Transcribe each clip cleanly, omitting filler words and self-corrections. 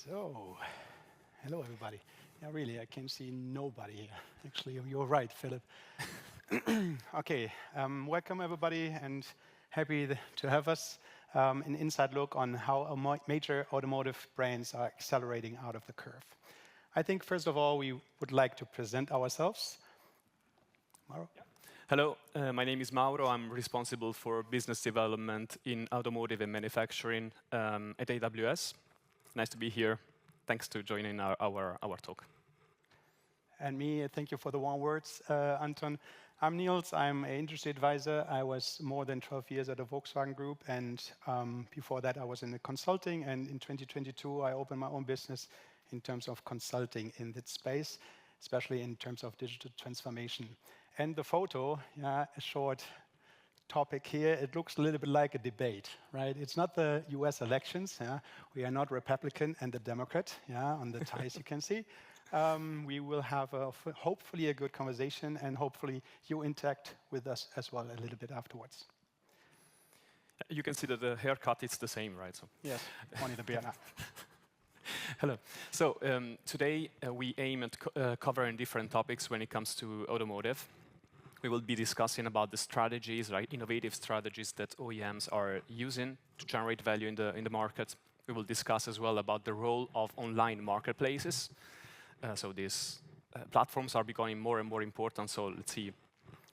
So, hello everybody. Yeah, really, I can see nobody here. Actually, you're right, Philip. Okay, welcome everybody, and happy to have us. An inside look on how major automotive brands are accelerating out of the curve. I think first of all, we would like to present ourselves. Mauro? Hello, my name is Mauro. I'm responsible for business development in automotive and manufacturing at AWS. Nice to be here. Thanks to joining our talk. And me, thank you for the warm words, Anton. I'm Niels. I'm an industry advisor. I was more than 12 years at the Volkswagen Group, and before that, I was in the consulting. And in 2022, I opened my own business in terms of consulting in that space, especially in terms of digital transformation. And the photo, a short topic here, it looks a little bit like a debate, right? It's not the US elections. We are not Republican and the Democrat, on the ties you can see. We will have hopefully a good conversation, and hopefully you interact with us as well a little bit afterwards. You can see that the haircut is the same, right? So. Yes, only the beard. Hello. So today we aim at covering different topics when it comes to automotive. We will be discussing about the strategies, right, innovative strategies that OEMs are using to generate value in the market. We will discuss as well about the role of online marketplaces. So these platforms are becoming more and more important, so let's see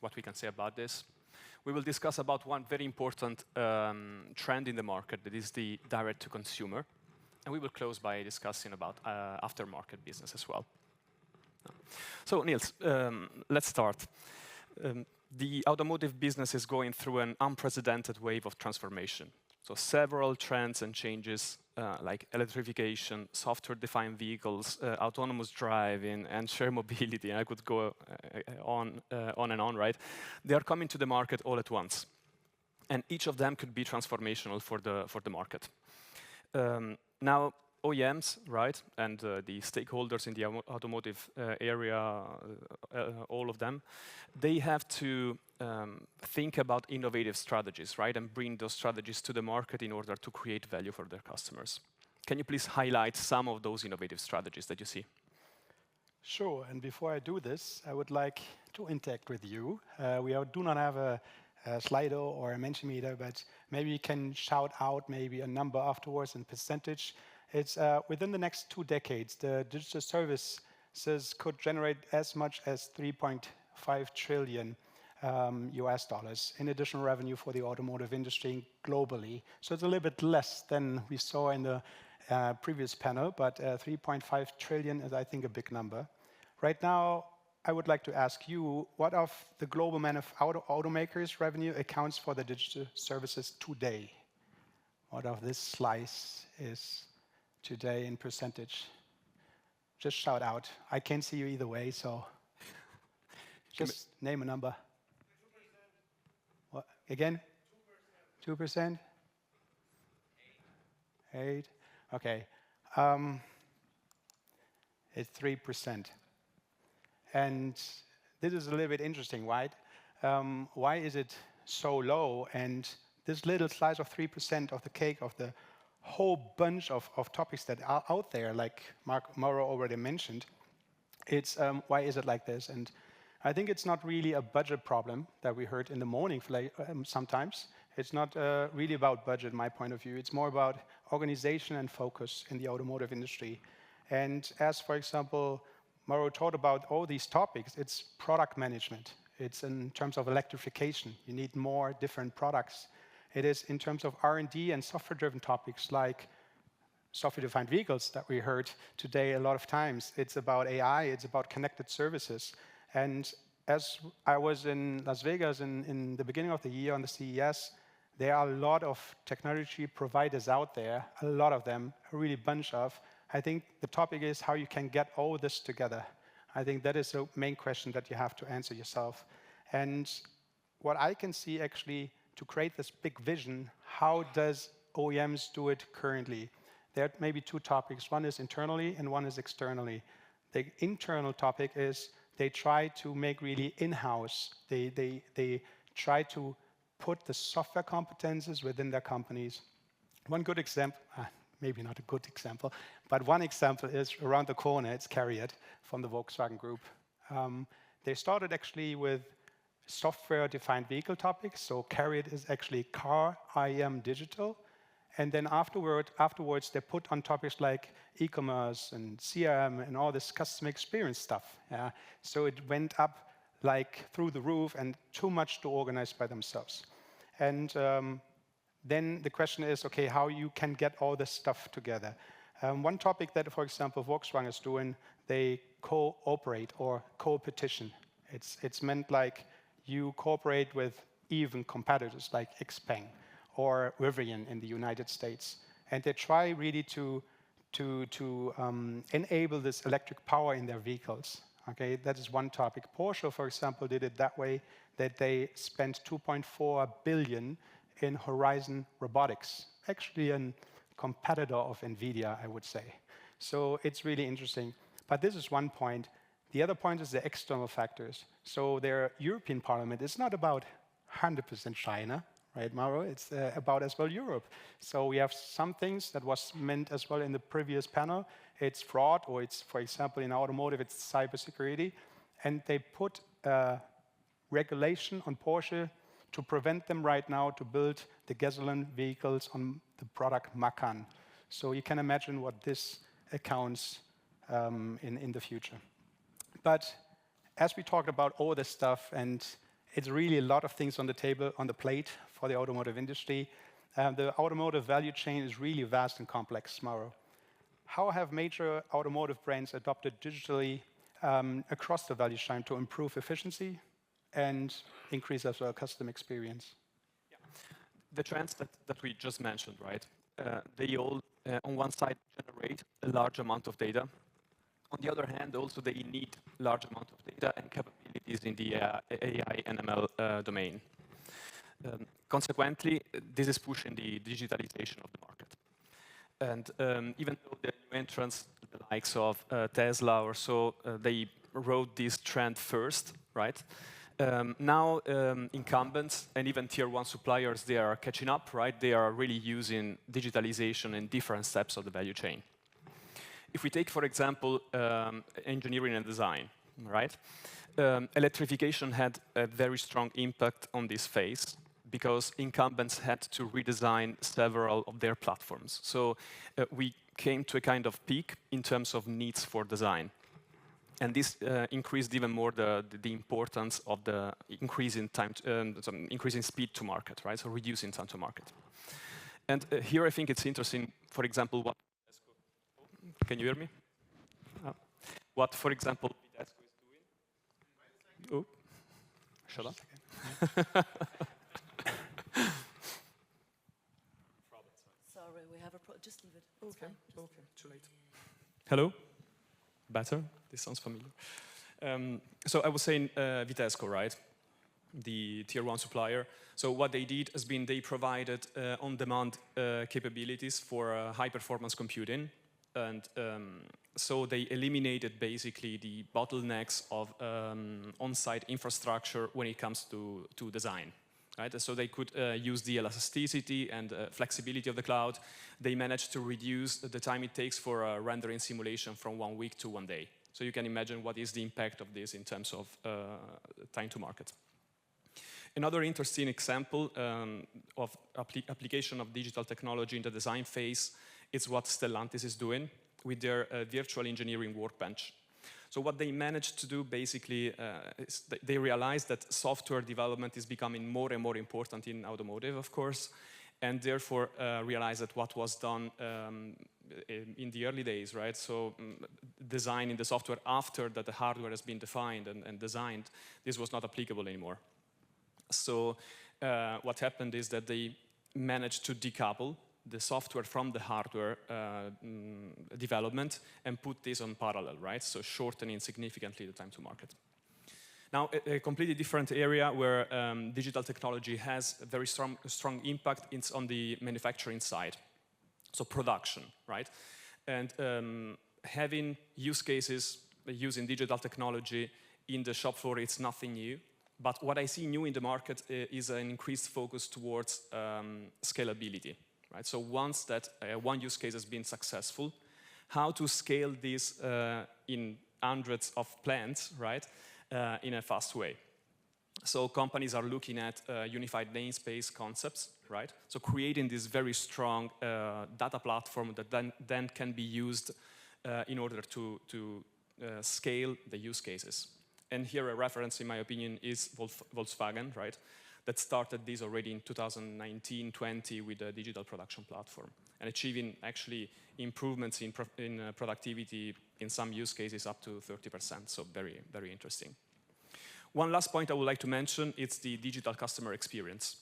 what we can say about this. We will discuss about one very important trend in the market, that is the direct-to-consumer. And we will close by discussing about aftermarket business as well. So Niels, let's start. The automotive business is going through an unprecedented wave of transformation. So several trends and changes like electrification, software-defined vehicles, autonomous driving, and shared mobility. I could go on and on, right? They are coming to the market all at once. And each of them could be transformational for the market. Now, OEMs, right, and the stakeholders in the automotive area, all of them, they have to think about innovative strategies, right, and bring those strategies to the market in order to create value for their customers. Can you please highlight some of those innovative strategies that you see? Sure, and before I do this, I would like to interact with you. We do not have a Slido or a Mentimeter, but maybe you can shout out maybe a number afterwards in percentage. It's within the next 2 decades, the digital services could generate as much as 3.5 trillion US dollars in additional revenue for the automotive industry globally. So it's a little bit less than we saw in the previous panel, but 3.5 trillion is, I think, a big number. Right now, I would like to ask you, what of the global automakers' revenue accounts for the digital services today? What of this slice is today in percentage? Just shout out. I can't see you either way, so just name a number. 2%. What? Again? 2%. 2%? 8. Okay. It's 3%. And this is a little bit interesting, right? Why is it so low? And this little slice of 3% of the cake of the whole bunch of topics that are out there, like Mauro already mentioned, it's why is it like this? And I think it's not really a budget problem that we heard in the morning sometimes. It's not really about budget, my point of view. It's more about organization and focus in the automotive industry. And as, for example, Mauro talked about all these topics, it's product management. It's in terms of electrification. You need more different products. It is in terms of R&D and software-driven topics like software-defined vehicles that we heard today a lot of times. It's about AI, it's about connected services. And as I was in Las Vegas in the beginning of the year on the CES, there are a lot of technology providers out there, a lot of them, a really bunch of. I think the topic is how you can get all this together. I think that is the main question that you have to answer yourself. And what I can see actually to create this big vision, how does OEMs do it currently? There are maybe 2 topics. One is internally and one is externally. The internal topic is they try to make really in-house. They try to put the software competences within their companies. One good example, maybe not a good example, but one example is around the corner, it's Carriot from the Volkswagen Group. They started actually with software-defined vehicle topics, so Carriot is actually car, IM, digital, and then afterwards they put on topics like e-commerce and CRM and all this customer experience stuff. Yeah? So it went up like through the roof and too much to organize by themselves. And then the question is, okay, how you can get all this stuff together. One topic that, for example, Volkswagen is doing, they cooperate or co-petition. It's meant like you cooperate with even competitors like Xpeng or Rivian in the United States. And they try really to enable this electric power in their vehicles. Okay, that is one topic. Porsche, for example, did it that way, that they spent 2.4 billion in Horizon Robotics, actually a competitor of NVIDIA, I would say. So it's really interesting. But this is one point. The other point is the external factors. So their European Parliament is not about 100% China, right, Mauro? It's about as well Europe. So we have some things that was meant as well in the previous panel. It's fraud, or it's, for example, in automotive, it's cybersecurity. And they put regulation on Porsche to prevent them right now to build the gasoline vehicles on the product Macan. So you can imagine what this accounts in the future. But as we talked about all this stuff, and it's really a lot of things on the table, on the plate for the automotive industry, the automotive value chain is really vast and complex, Mauro. How have major automotive brands adopted digitally across the value chain to improve efficiency and increase as well customer experience? Yeah. The trends that we just mentioned, right? They all, on one side, generate a large amount of data. On the other hand, also they need large amount of data and capabilities in the AI and ML domain. Consequently, this is pushing the digitalization of the market. And even though the new entrants, the likes of Tesla or so, they rode this trend first, right? Now incumbents and even tier one suppliers, they are catching up, right? They are really using digitalization in different steps of the value chain. If we take, for example, engineering and design, right? Electrification had a very strong impact on this phase because incumbents had to redesign several of their platforms. So we came to a kind of peak in terms of needs for design. And this increased even more the importance of the increasing increasing speed to market, right? So reducing time to market. And here I think it's interesting, for example, what can you hear me? What, for example, Vitesco is doing? Oh, shut up. Sorry, we have a just leave it. Okay, okay, too late. Hello? Better? This sounds familiar. So I was saying Vitesco, right? The tier one supplier. So what they did has been they provided on-demand capabilities for high-performance computing. And so they eliminated basically the bottlenecks of on-site infrastructure when it comes to design. Right? So they could use the elasticity and flexibility of the cloud. They managed to reduce the time it takes for rendering simulation from 1 week to 1 day. So you can imagine what is the impact of this in terms of time to market. Another interesting example of application of digital technology in the design phase is what Stellantis is doing with their virtual engineering workbench. So what they managed to do basically is they realized that software development is becoming more and more important in automotive, of course, and therefore realized that what was done in the early days, right? So designing the software after that the hardware has been defined and designed, this was not applicable anymore. So what happened is that they managed to decouple the software from the hardware development and put this on parallel, right? So shortening significantly the time to market. Now, a completely different area where digital technology has a very strong impact is on the manufacturing side. So production, right? And having use cases using digital technology in the shop floor, it's nothing new. But what I see new in the market is an increased focus towards scalability. right? So once that one use case has been successful, how to scale this in hundreds of plants, right, in a fast way. So companies are looking at unified namespace concepts, right? So creating this very strong data platform that then can be used in order to scale the use cases. And here a reference, in my opinion, is Volkswagen, right? That started this already in 2019-20 with a digital production platform and achieving actually improvements in productivity in some use cases up to 30%. So very, very interesting. One last point I would like to mention is the digital customer experience.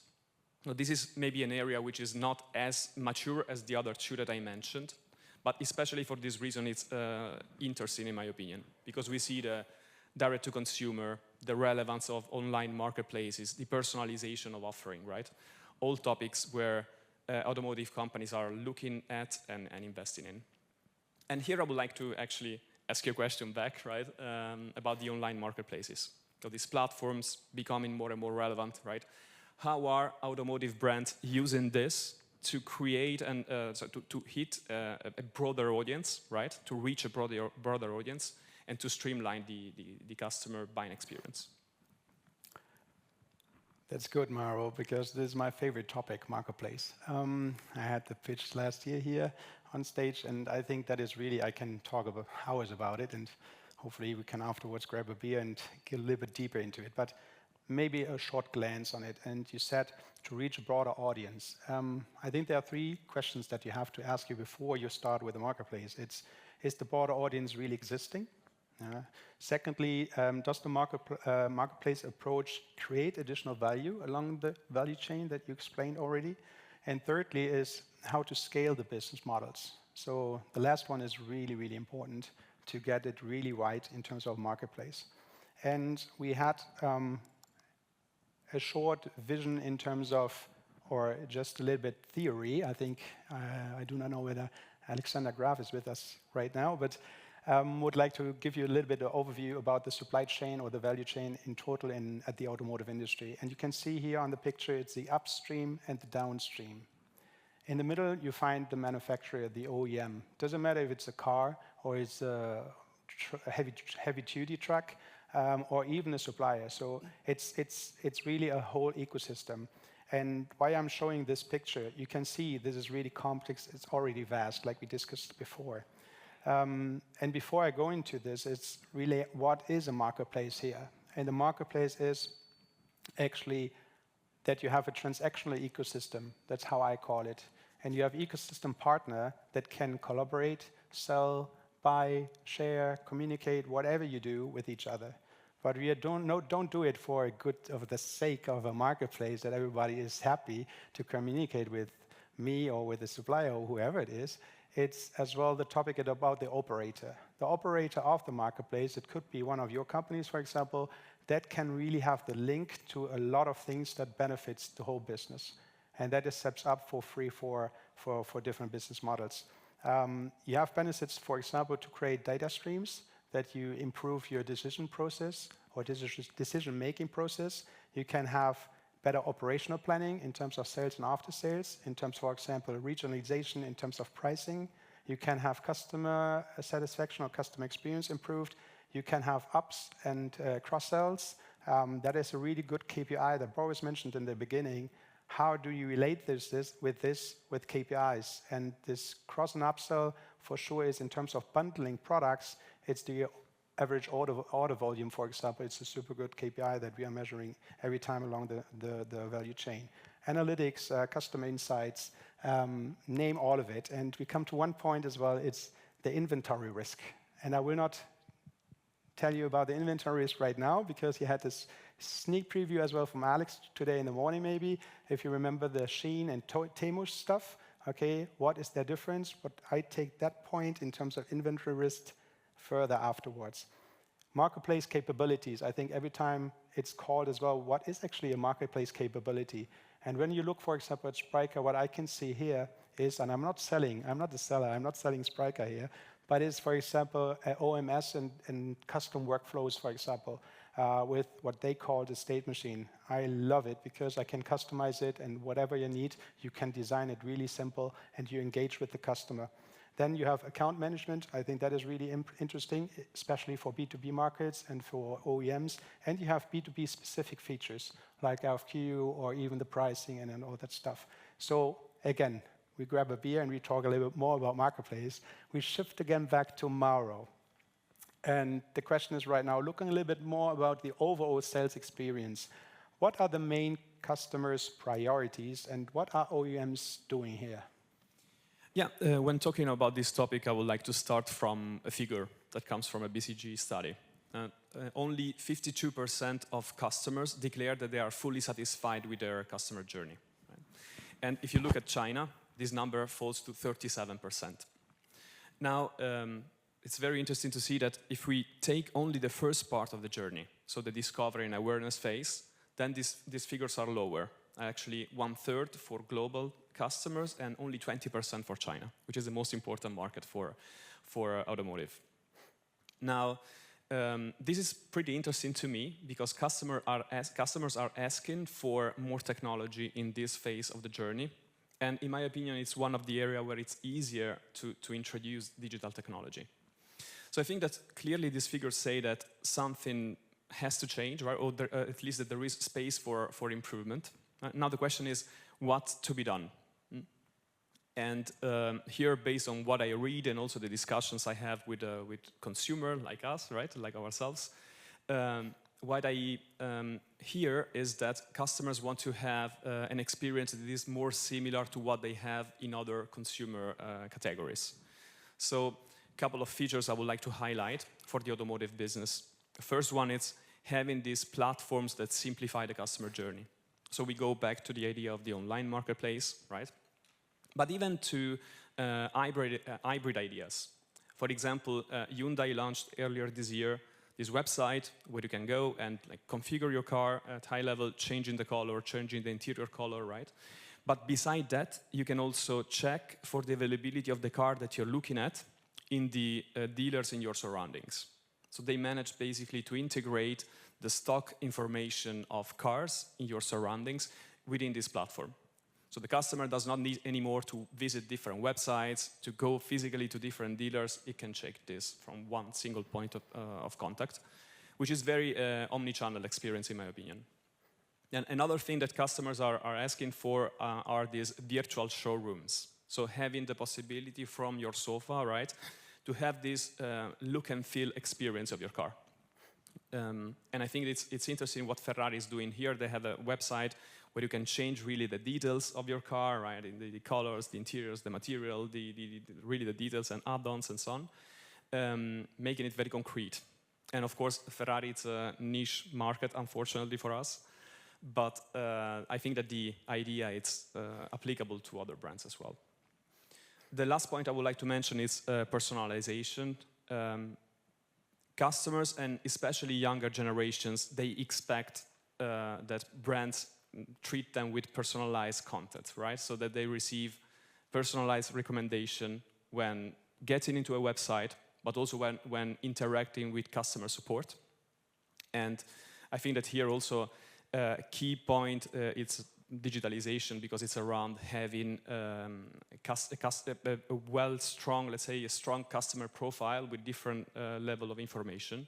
Now, this is maybe an area which is not as mature as the other two that I mentioned, but especially for this reason, it's interesting in my opinion, because we see the direct-to-consumer, the relevance of online marketplaces, the personalization of offering, right? All topics where automotive companies are looking at and investing in. And here I would like to actually ask you a question back, right, about the online marketplaces. So these platforms becoming more and more relevant, right? How are automotive brands using this to create and to hit a broader audience, right? To reach a broader audience and to streamline the customer buying experience. That's good, Mauro, because this is my favorite topic, marketplace. I had the pitch last year here on stage, and I think that is really, I can talk about hours about it, and hopefully we can afterwards grab a beer and get a little bit deeper into it. But maybe a short glance on it. And you said to reach a broader audience. I think there are three questions that you have to ask you before you start with the marketplace. Is the broader audience really existing? Secondly, does the marketplace approach create additional value along the value chain that you explained already? And thirdly is how to scale the business models. So the last one is really, really important to get it really right in terms of marketplace. And we had a short vision in terms of, or just a little bit theory. I think, I do not know whether Alexander Graf is with us right now, but would like to give you a little bit of overview about the supply chain or the value chain in total at the automotive industry. And you can see here on the picture, it's the upstream and the downstream. In the middle, you find the manufacturer, the OEM. Doesn't matter if it's a car or it's a heavy-duty truck or even a supplier. So it's really a whole ecosystem. And why I'm showing this picture, you can see this is really complex. It's already vast, like we discussed before. And before I go into this, it's really what is a marketplace here? And the marketplace is actually that you have a transactional ecosystem. That's how I call it. And you have ecosystem partner that can collaborate, sell, buy, share, communicate, whatever you do with each other. But we don't do it for the sake of a marketplace that everybody is happy to communicate with me or with the supplier or whoever it is. It's as well the topic about the operator. The operator of the marketplace, it could be one of your companies, for example, that can really have the link to a lot of things that benefits the whole business. And that is set up for free for different business models. You have benefits, for example, to create data streams that you improve your decision process or decision-making process. You can have better operational planning in terms of sales and after sales, in terms, for example, regionalization in terms of pricing. You can have customer satisfaction or customer experience improved. You can have ups and cross-sells. That is a really good KPI that Boris mentioned in the beginning. How do you relate this with KPIs? And this cross and upsell for sure is in terms of bundling products. It's the average order volume, for example. It's a super good KPI that we are measuring every time along the value chain. Analytics, customer insights, name all of it. And we come to one point as well, it's the inventory risk. And I will not tell you about the inventory risk right now because you had this sneak preview as well from Alex today in the morning maybe. If you remember the Shein and Temu stuff, okay, what is their difference? But I take that point in terms of inventory risk further afterwards. Marketplace capabilities, I think every time it's called as well, what is actually a marketplace capability? And when you look, for example, at Spryker, what I can see here is, and I'm not the seller, I'm not selling Spryker here, but it's, for example, OMS and custom workflows, for example. with what they call the state machine. I love it because I can customize it, and whatever you need, you can design it really simple, and you engage with the customer. Then you have account management. I think that is really interesting, especially for B2B markets and for OEMs. And you have B2B specific features like RFQ or even the pricing and then all that stuff. So again, we grab a beer and we talk a little bit more about marketplace. We shift again back to Mauro. And the question is right now, looking a little bit more about the overall sales experience. What are the main customers' priorities and what are OEMs doing here? Yeah, when talking about this topic, I would like to start from a figure that comes from a BCG study. Only 52% of customers declare that they are fully satisfied with their customer journey. Right? And if you look at China, this number falls to 37%. Now, it's very interesting to see that if we take only the first part of the journey, so the discovery and awareness phase, then these figures are lower. Actually, 1/3 for global customers and only 20% for China, which is the most important market for automotive. Now, this is pretty interesting to me because customers are asking for more technology in this phase of the journey. And in my opinion, it's one of the areas where it's easier to introduce digital technology. So I think that clearly these figures say that something has to change, right? Or at least that there is space for improvement. Now the question is, what to be done? And here, based on what I read and also the discussions I have with consumer like us, right, like ourselves, what I hear is that customers want to have an experience that is more similar to what they have in other consumer categories. So a couple of features I would like to highlight for the automotive business. The first one is having these platforms that simplify the customer journey. So we go back to the idea of the online marketplace, right? But even to hybrid ideas. For example, Hyundai launched earlier this year this website where you can go and configure your car at high level, changing the color, changing the interior color, right? But beside that, you can also check for the availability of the car that you're looking at in the dealers in your surroundings. So they manage basically to integrate the stock information of cars in your surroundings within this platform. So the customer does not need anymore to visit different websites, to go physically to different dealers. It can check this from one single point of contact, which is very omni-channel experience in my opinion. And another thing that customers are asking for are these virtual showrooms. So having the possibility from your sofa, right, to have this look and feel experience of your car. And I think it's interesting what Ferrari is doing here. They have a website where you can change really the details of your car, right? The colors, the interiors, the material, really the details and add-ons and so on, making it very concrete. And of course, Ferrari, it's a niche market, unfortunately for us. But I think that the idea is applicable to other brands as well. The last point I would like to mention is personalization. Customers, and especially younger generations, they expect that brands treat them with personalized content, right? So that they receive personalized recommendation when getting into a website, but also when interacting with customer support. And I think that here also a key point it's digitalization, because it's around having a strong, let's say, a strong customer profile with different level of information.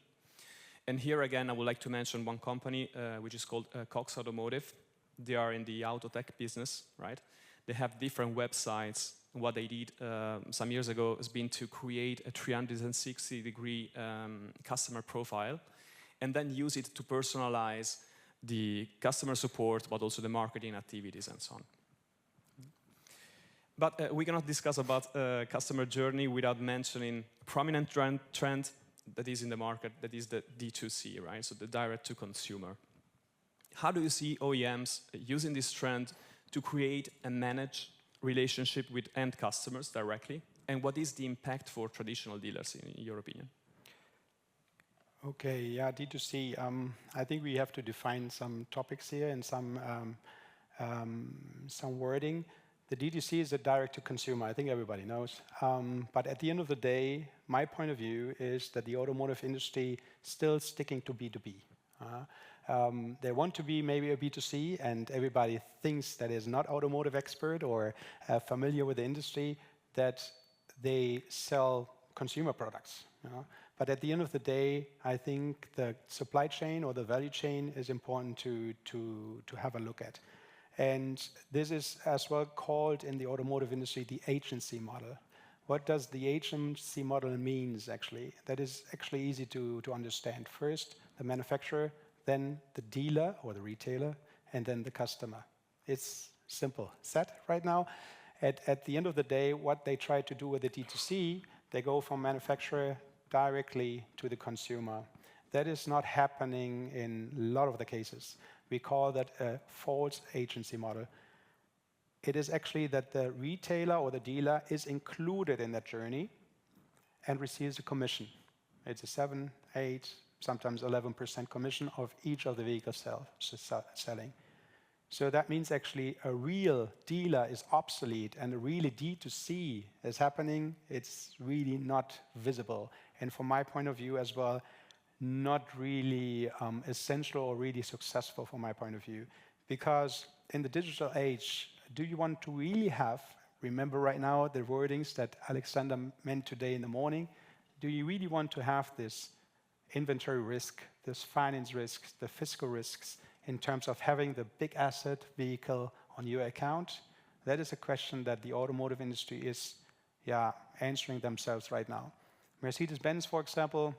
And here again, I would like to mention one company which is called Cox Automotive. They are in the auto tech business, right? They have different websites. What they did some years ago has been to create a 360-degree customer profile and then use it to personalize the customer support, but also the marketing activities and so on. But we cannot discuss about customer journey without mentioning a prominent trend that is in the market, that is the D2C, right? So the direct to consumer. How do you see OEMs using this trend to create and manage relationship with end customers directly? And what is the impact for traditional dealers, in your opinion? Okay, yeah, D2C. I think we have to define some topics here and some wording. The D2C is a direct-to-consumer. I think everybody knows. But at the end of the day, my point of view is that the automotive industry still sticking to B2B. They want to be maybe a B2C, and everybody thinks that is not automotive expert or familiar with the industry, that they sell consumer products. But at the end of the day, I think the supply chain or the value chain is important to have a look at. And this is as well called in the automotive industry the agency model. What does the agency model means actually? That is actually easy to understand. First, the manufacturer, then the dealer or the retailer, and then the customer. It's simple. Set right now. At the end of the day, what they try to do with the D2C, they go from manufacturer directly to the consumer. That is not happening in a lot of the cases. We call that a false agency model. It is actually that the retailer or the dealer is included in that journey and receives a commission. It's a 7, 8, sometimes 11% commission of each of the vehicles selling. So that means actually a real dealer is obsolete and a really D2C is happening. It's really not visible. And from my point of view as well, not really essential or really successful from my point of view. Because in the digital age, do you want to really have, remember right now the wordings that Alexander meant today in the morning, do you really want to have this inventory risk, this finance risks, the fiscal risks in terms of having the big asset vehicle on your account? That is a question that the automotive industry is answering themselves right now. Mercedes-Benz, for example,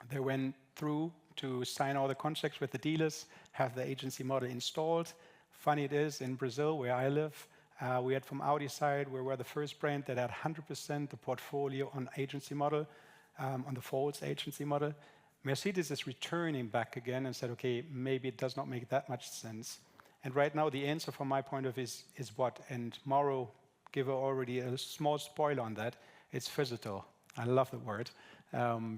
they went through to sign all the contracts with the dealers, have the agency model installed. Funny it is, in Brazil, where I live, we had from Audi side, we were the first brand that had 100% the portfolio on agency model, on the false agency model. Mercedes is returning back again and said, okay, maybe it does not make that much sense. And right now, the answer from my point of view is what? And Mauro gave already a small spoiler on that. It's physical. I love the word.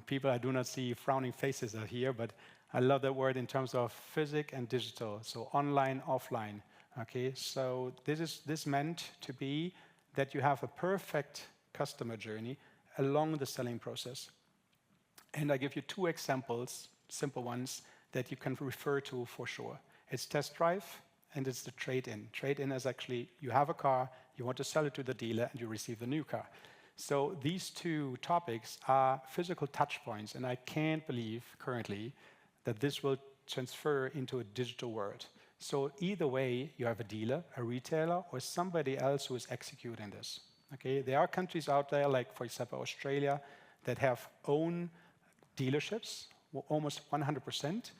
People, I do not see frowning faces here, but I love that word in terms of physic and digital. So online, offline. Okay, so this meant to be that you have a perfect customer journey along the selling process. And I give you 2 examples, simple ones, that you can refer to for sure. It's test drive and it's the trade-in. Trade-in is actually, you have a car, you want to sell it to the dealer, and you receive the new car. So these 2 topics are physical touch points, and I can't believe currently that this will transfer into a digital world. So either way, you have a dealer, a retailer, or somebody else who is executing this. Okay, there are countries out there, like for example Australia, that have own dealerships, almost 100%,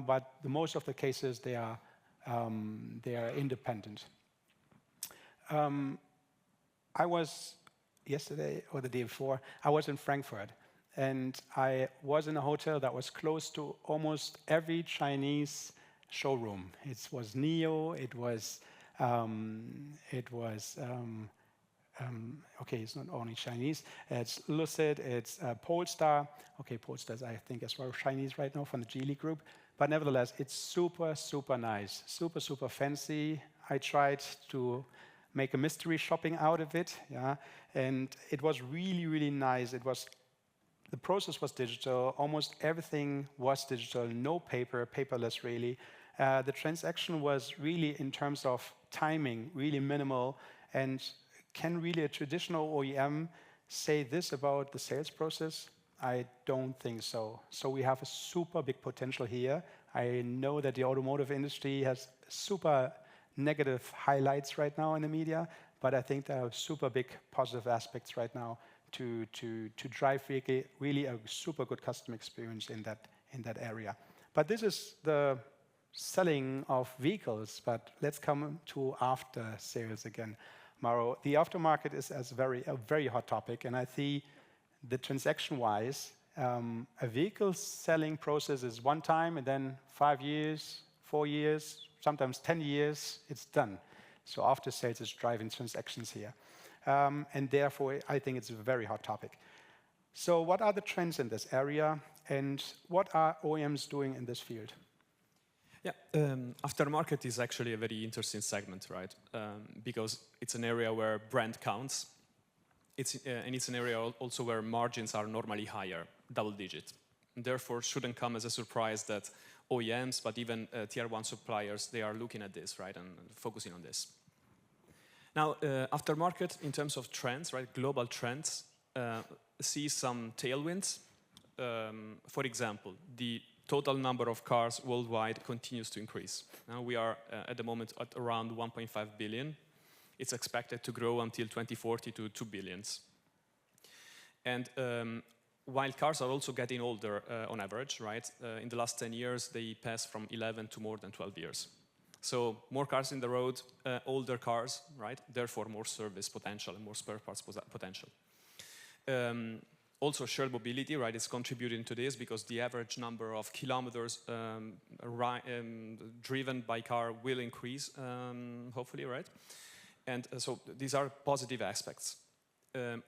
but the most of the cases they are independent. I was yesterday or the day before, I was in Frankfurt, and I was in a hotel that was close to almost every Chinese showroom. It was Neo, it was okay, it's not only Chinese. It's Lucid, it's Polestar. Okay, Polestar is, I think, as well Chinese right now from the Geely group. But nevertheless, it's super, super nice, super, super fancy. I tried to make a mystery shopping out of it, and it was really, really nice. The process was digital. Almost everything was digital. No paper, paperless really. The transaction was really, in terms of timing, really minimal. And can really a traditional OEM say this about the sales process? I don't think so. So we have a super big potential here. I know that the automotive industry has super negative highlights right now in the media, but I think there are super big positive aspects right now to drive really a super good customer experience in that area. But this is the selling of vehicles, but let's come to after sales again. Mauro, the aftermarket is a very hot topic, and I see the transaction-wise, a vehicle selling process is one time, and then 5 years, 4 years, sometimes 10 years, it's done. So after sales is driving transactions here. And therefore, I think it's a very hot topic. So what are the trends in this area, and what are OEMs doing in this field? Yeah, aftermarket is actually a very interesting segment, right? Because it's an area where brand counts. And it's an area also where margins are normally higher, double digit. Therefore, shouldn't come as a surprise that OEMs, but even tier one suppliers, they are looking at this, right, and focusing on this. Now, aftermarket, in terms of trends, right, global trends, see some tailwinds. For example, the total number of cars worldwide continues to increase. Now we are at the moment at around 1.5 billion. It's expected to grow until 2040 to 2 billions. And while cars are also getting older on average, right? In the last 10 years, they passed from 11 to more than 12 years. So more cars in the road, older cars, right? Therefore, more service potential and more spare parts potential. Also, shared mobility, right, is contributing to this because the average number of kilometers driven by car will increase, hopefully, right? And so these are positive aspects.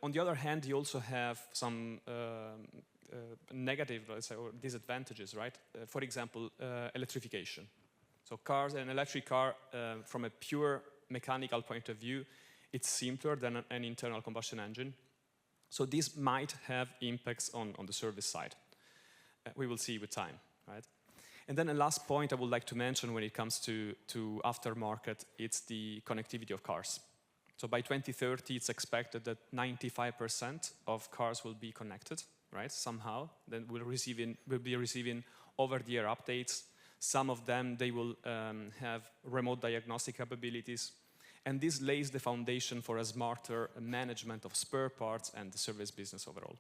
On the other hand, you also have some negative, let's say, or disadvantages, right? For example, electrification. So cars, an electric car, from a pure mechanical point of view, it's simpler than an internal combustion engine. So this might have impacts on the service side. We will see with time, right? And then a last point I would like to mention when it comes to aftermarket, it's the connectivity of cars. So by 2030, it's expected that 95% of cars will be connected, right, somehow. Then we'll be receiving over-the-air updates. Some of them, they will have remote diagnostic capabilities. And this lays the foundation for a smarter management of spare parts and the service business overall.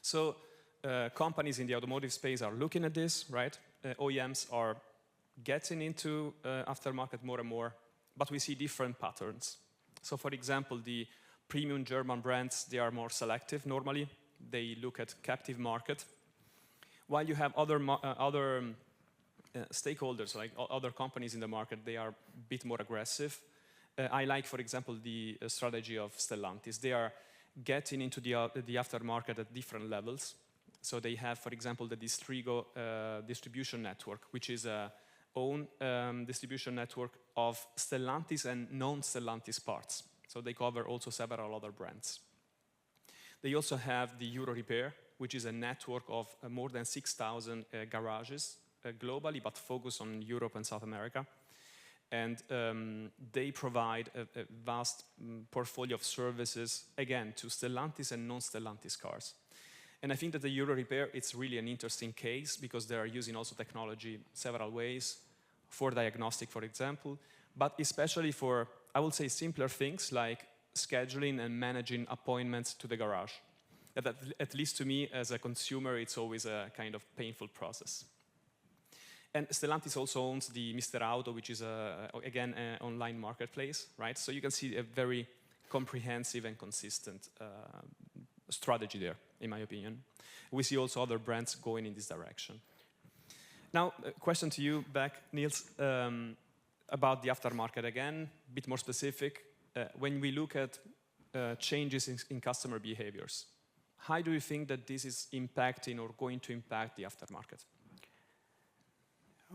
So companies in the automotive space are looking at this, right? OEMs are getting into aftermarket more and more, but we see different patterns. So for example, the premium German brands, they are more selective normally. They look at captive market. While you have other stakeholders, like other companies in the market, they are a bit more aggressive. I like, for example, the strategy of Stellantis. They are getting into the aftermarket at different levels. So they have, for example, the Distrigo distribution network, which is a own distribution network of Stellantis and non-Stellantis parts. So they cover also several other brands. They also have the Euro Repair, which is a network of more than 6,000 garages globally, but focus on Europe and South America. And they provide a vast portfolio of services, again, to Stellantis and non-Stellantis cars. And I think that the Euro Repair, it's really an interesting case because they are using also technology several ways for diagnostic, for example, but especially for, I would say, simpler things like scheduling and managing appointments to the garage. That, at least to me, as a consumer, it's always a kind of painful process. And Stellantis also owns the Mr. Auto, which is, again, an online marketplace, right? So you can see a very comprehensive and consistent strategy there, in my opinion. We see also other brands going in this direction. Now, a question to you back, Niels, about the aftermarket again, a bit more specific. When we look at changes in customer behaviors, how do you think that this is impacting or going to impact the aftermarket?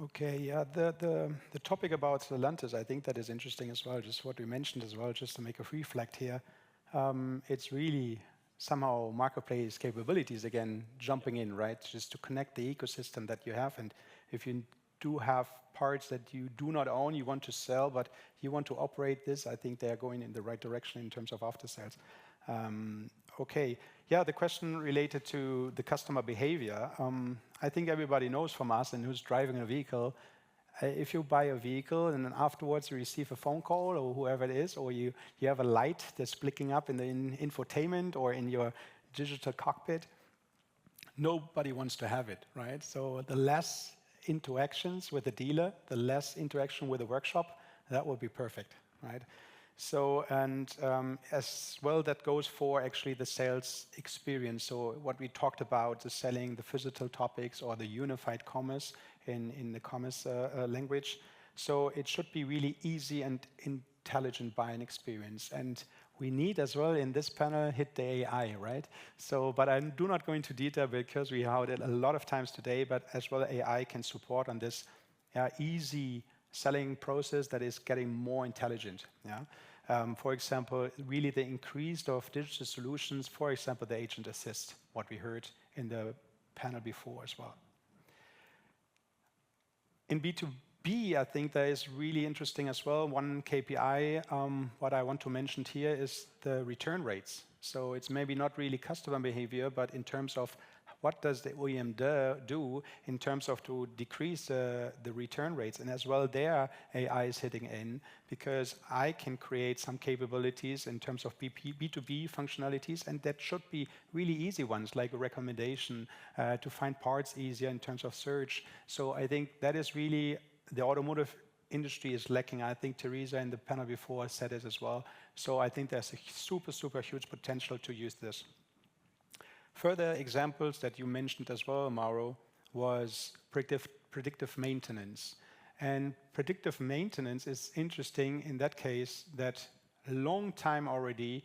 Okay, yeah, the topic about Stellantis, I think that is interesting as well, just what we mentioned as well, just to make a reflect here. It's really somehow marketplace capabilities again jumping in, right? Just to connect the ecosystem that you have. And if you do have parts that you do not own, you want to sell, but you want to operate this, I think they are going in the right direction in terms of after sales. Okay, yeah, the question related to the customer behavior. I think everybody knows from us and who's driving a vehicle, if you buy a vehicle and then afterwards you receive a phone call or whoever it is, or you have a light that's blinking up in the infotainment or in your digital cockpit, nobody wants to have it, right? So the less interactions with the dealer, the less interaction with the workshop, that would be perfect, right? So, and as well, that goes for actually the sales experience. So what we talked about, the selling, the physical topics, or the unified commerce in the commerce language. So it should be really easy and intelligent buying experience. And we need as well in this panel hit the AI, right? So, but I do not go into detail because we heard it a lot of times today, but as well AI can support on this easy selling process that is getting more intelligent. Yeah. For example, really the increase of digital solutions, for example, the agent assist, what we heard in the panel before as well. In B2B, I think that is really interesting as well. One KPI, what I want to mention here is the return rates. So it's maybe not really customer behavior, but in terms of what does the OEM do in terms of to decrease the return rates. And as well there, AI is hitting in because I can create some capabilities in terms of B2B functionalities, and that should be really easy ones, like a recommendation to find parts easier in terms of search. So I think that is really the automotive industry is lacking. I think Teresa in the panel before said it as well. So I think there's a super huge potential to use this. Further examples that you mentioned as well, Mauro, was predictive maintenance. And predictive maintenance is interesting in that case that a long time already,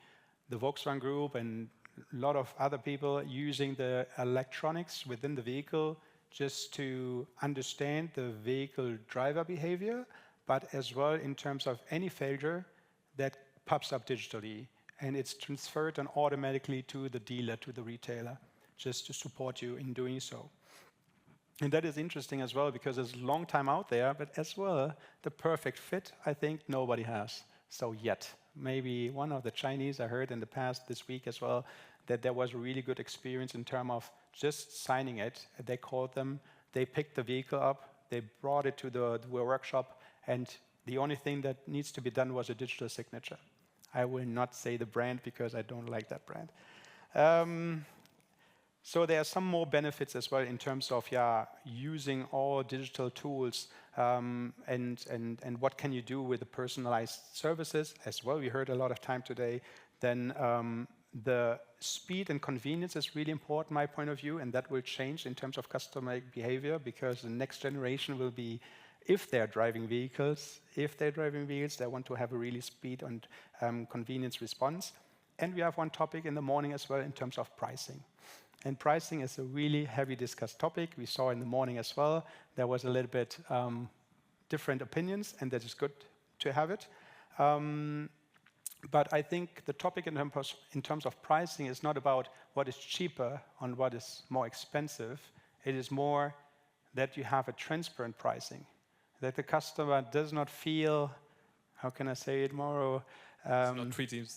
the Volkswagen Group and a lot of other people using the electronics within the vehicle just to understand the vehicle driver behavior, but as well in terms of any failure that pops up digitally. And it's transferred and automatically to the dealer, to the retailer, just to support you in doing so. And that is interesting as well because it's a long time out there, but as well, the perfect fit, I think nobody has. So yet, maybe one of the Chinese I heard in the past this week as well, that there was a really good experience in terms of just signing it. They called them, they picked the vehicle up, they brought it to the workshop, and the only thing that needs to be done was a digital signature. I will not say the brand because I don't like that brand. So there are some more benefits as well in terms of using all digital tools and what can you do with the personalized services as well. We heard a lot of time today. Then the speed and convenience is really important, my point of view, and that will change in terms of customer behavior because the next generation will be, if they're driving vehicles, they want to have a really speed and convenience response. And we have one topic in the morning as well in terms of pricing. And pricing is a really heavy discussed topic. We saw in the morning as well, there was a little bit different opinions, and that is good to have it. But I think the topic in terms of pricing is not about what is cheaper and what is more expensive. It is more that you have a transparent pricing, that the customer does not feel, how can I say it more? It's not treated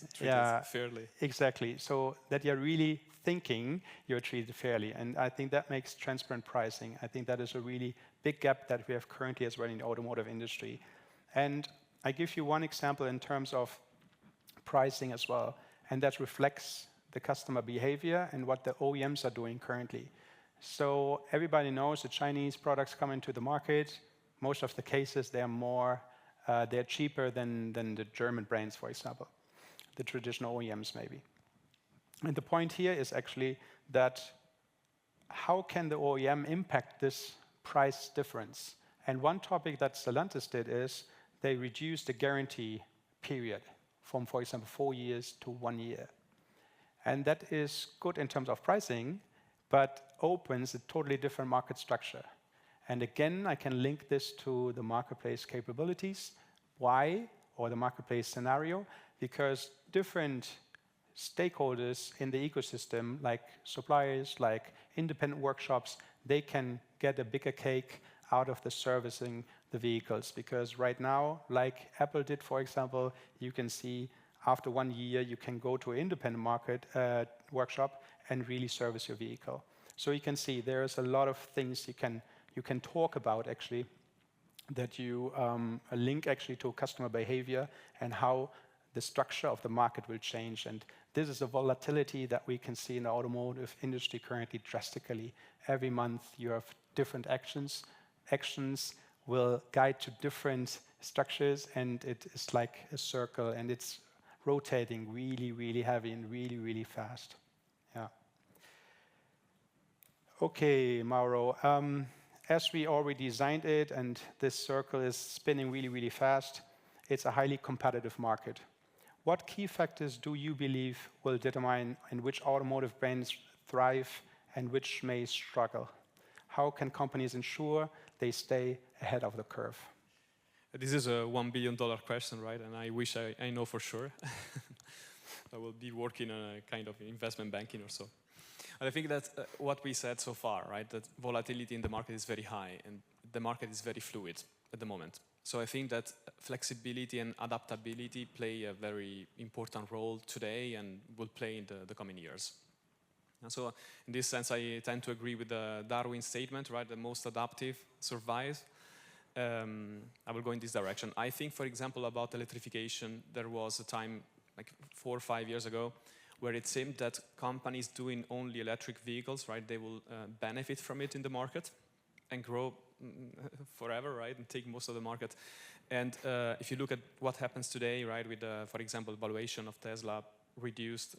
fairly. Exactly. So that you're really thinking you're treated fairly. And I think that makes transparent pricing. I think that is a really big gap that we have currently as well in the automotive industry. And I give you one example in terms of pricing as well. And that reflects the customer behavior and what the OEMs are doing currently. So everybody knows the Chinese products come into the market. Most of the cases, they're cheaper than the German brands, for example, the traditional OEMs maybe. And the point here is actually that how can the OEM impact this price difference? And one topic that Stellantis did is they reduced the guarantee period from, for example, 4 years to 1 year. And that is good in terms of pricing, but opens a totally different market structure. And again, I can link this to the marketplace capabilities. Why? Or the marketplace scenario? Because different stakeholders in the ecosystem, like suppliers, like independent workshops, they can get a bigger cake out of the servicing the vehicles. Because right now, like Apple did, for example, you can see after 1 year, you can go to an independent market workshop and really service your vehicle. So you can see there's a lot of things you can talk about actually that you link actually to customer behavior and how the structure of the market will change. And this is a volatility that we can see in the automotive industry currently drastically. Every month you have different actions. Actions will guide to different structures, and it is like a circle, and it's rotating really, really heavy and really, really fast. Yeah. Okay, Mauro. As we already designed it, and this circle is spinning really, really fast, it's a highly competitive market. What key factors do you believe will determine in which automotive brands thrive and which may struggle? How can companies ensure they stay ahead of the curve? This is a $1 billion question, right? And I wish I know for sure. I will be working on a kind of investment banking or so. But I think that's what we said so far, right? That volatility in the market is very high. And the market is very fluid at the moment. So I think that flexibility and adaptability play a very important role today and will play in the coming years. And so in this sense, I tend to agree with the Darwin statement, right? The most adaptive survive. I will go in this direction. I think, for example, about electrification, there was a time like 4 or 5 years ago where it seemed that companies doing only electric vehicles, right, they will benefit from it in the market and grow forever, right, and take most of the market. And if you look at what happens today, right, with, for example, valuation of Tesla reduced,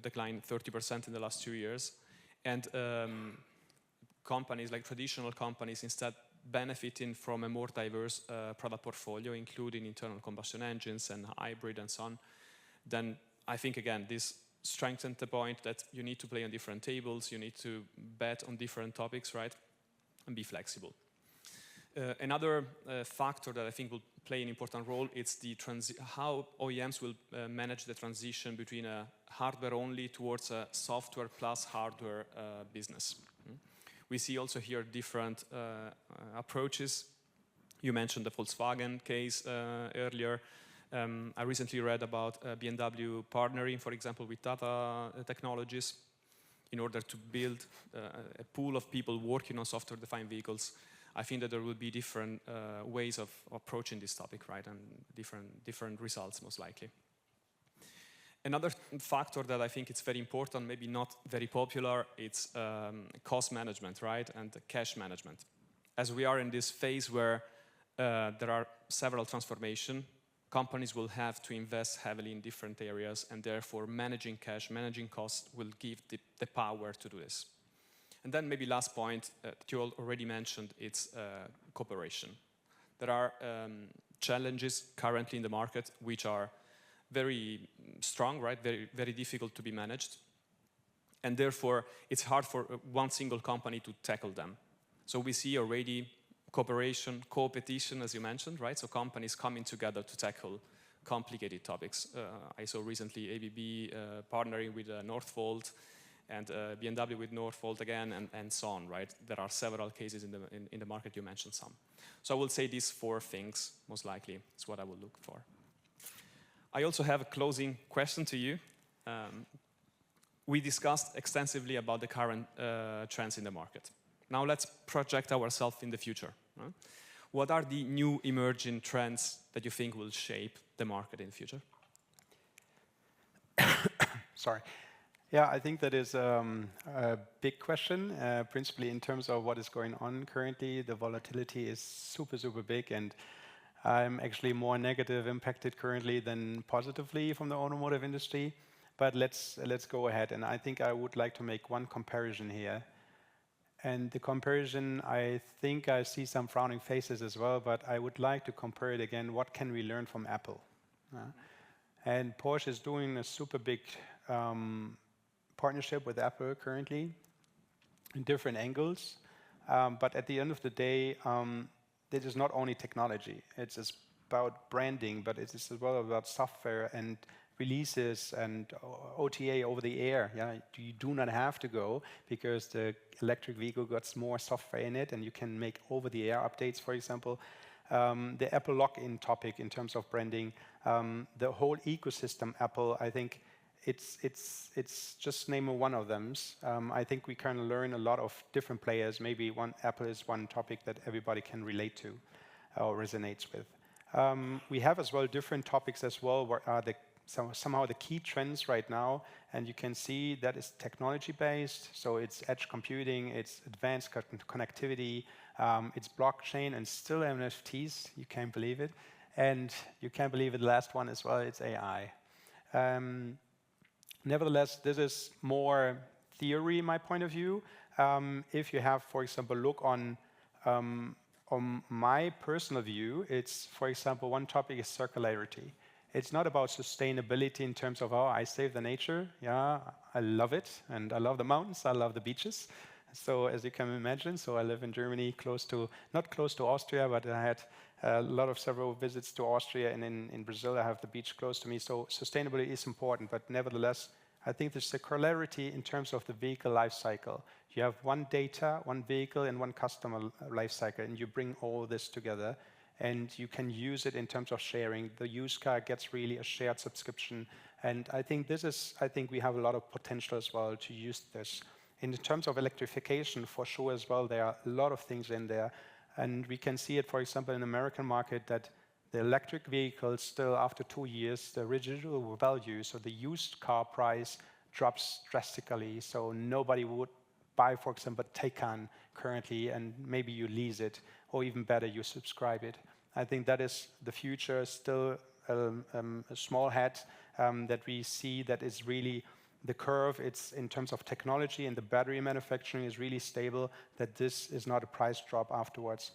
declined 30% in the last 2 years, and companies like traditional companies instead benefiting from a more diverse product portfolio, including internal combustion engines and hybrid and so on, then I think, again, this strengthened the point that you need to play on different tables, you need to bet on different topics, right, and be flexible. Another factor that I think will play an important role is how OEMs will manage the transition between a hardware-only towards a software plus hardware business. We see also here different approaches. You mentioned the Volkswagen case earlier. I recently read about BMW partnering, for example, with Tata Technologies in order to build a pool of people working on software-defined vehicles. I think that there will be different ways of approaching this topic, right, and different results, most likely. Another factor that I think is very important, maybe not very popular, it's cost management, right, and cash management. As we are in this phase where there are several transformations, companies will have to invest heavily in different areas, and therefore managing cash, managing costs will give the power to do this. And then maybe last point that you already mentioned, it's cooperation. There are challenges currently in the market which are very strong, right? Very, very difficult to be managed. And therefore, it's hard for one single company to tackle them. So we see already cooperation, competition, as you mentioned, right? So companies coming together to tackle complicated topics. I saw recently ABB partnering with Northvolt, and BMW with Northvolt again, and so on, right? There are several cases in the market, you mentioned some. So I will say these 4 things, most likely, is what I will look for. I also have a closing question to you. We discussed extensively about the current trends in the market. Now let's project ourselves in the future. What are the new emerging trends that you think will shape the market in the future? Sorry. Yeah, I think that is a big question, principally in terms of what is going on currently. The volatility is super, super big, and I'm actually more negative impacted currently than positively from the automotive industry. But let's go ahead, and I think I would like to make one comparison here. And the comparison, I think I see some frowning faces as well, but I would like to compare it again. What can we learn from Apple? And Porsche is doing a super big partnership with Apple currently in different angles. But at the end of the day, it is not only technology. It's about branding, but it is as well about software and releases and OTA over the air. Yeah, you do not have to go because the electric vehicle got more software in it, and you can make over-the-air updates, for example. The Apple lock-in topic in terms of branding, the whole ecosystem Apple, I think it's just name one of them. I think we can learn a lot of different players. Maybe Apple is one topic that everybody can relate to or resonates with. We have as well different topics as well. What are somehow the key trends right now? And you can see that is technology-based. So it's edge computing, it's advanced connectivity, it's blockchain, and still NFTs. You can't believe it. And you can't believe it, the last one as well, it's AI. Nevertheless, this is more theory, in my point of view. If you have, for example, look on my personal view, it's, for example, one topic is circularity. It's not about sustainability in terms of, oh, I save the nature. Yeah, I love it, and I love the mountains, I love the beaches. So as you can imagine, so I live in Germany, not close to Austria, but I had several visits to Austria, and in Brazil I have the beach close to me. So sustainability is important, but nevertheless, I think there's a corollary in terms of the vehicle life cycle. You have one data, one vehicle, and one customer life cycle, and you bring all this together, and you can use it in terms of sharing. The used car gets really a shared subscription, and I think we have a lot of potential as well to use this. In terms of electrification, for sure as well, there are a lot of things in there, and we can see it, for example, in the American market that the electric vehicles still, after 2 years, the residual value, so the used car price drops drastically. So nobody would buy, for example, Taycan currently, and maybe you lease it, or even better, you subscribe it. I think that is the future, still a small hat that we see that is really the curve. It's in terms of technology and the battery manufacturing is really stable, that this is not a price drop afterwards.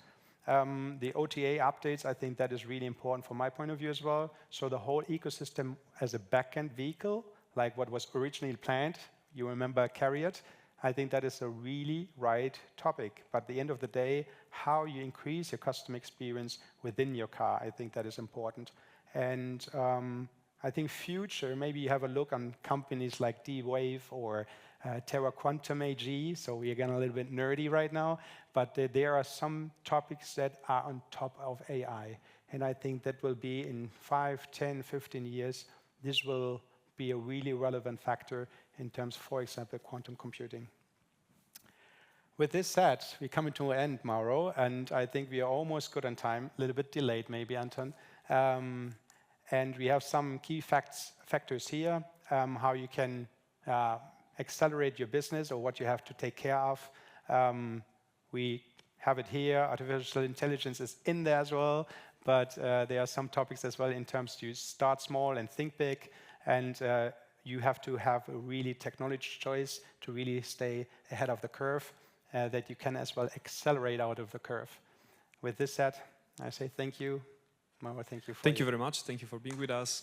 The OTA updates, I think that is really important from my point of view as well. So the whole ecosystem as a back-end vehicle, like what was originally planned, you remember Carriot, I think that is a really right topic. But at the end of the day, how you increase your customer experience within your car, I think that is important. And I think future, maybe you have a look on companies like D-Wave or Terra Quantum AG, so we are getting a little bit nerdy right now, but there are some topics that are on top of AI. And I think that will be in 5, 10, 15 years, this will be a really relevant factor in terms, for example, quantum computing. With this said, we come to an end, Mauro, and I think we are almost good on time, a little bit delayed maybe, Anton. And we have some key factors here, how you can accelerate your business or what you have to take care of. We have it here. Artificial intelligence is in there as well, but there are some topics as well in terms to start small and think big, and you have to have a really technology choice to really stay ahead of the curve, that you can as well accelerate out of the curve. With this said, I say thank you. Mauro, thank you. Thank you very much. Thank you for being with us.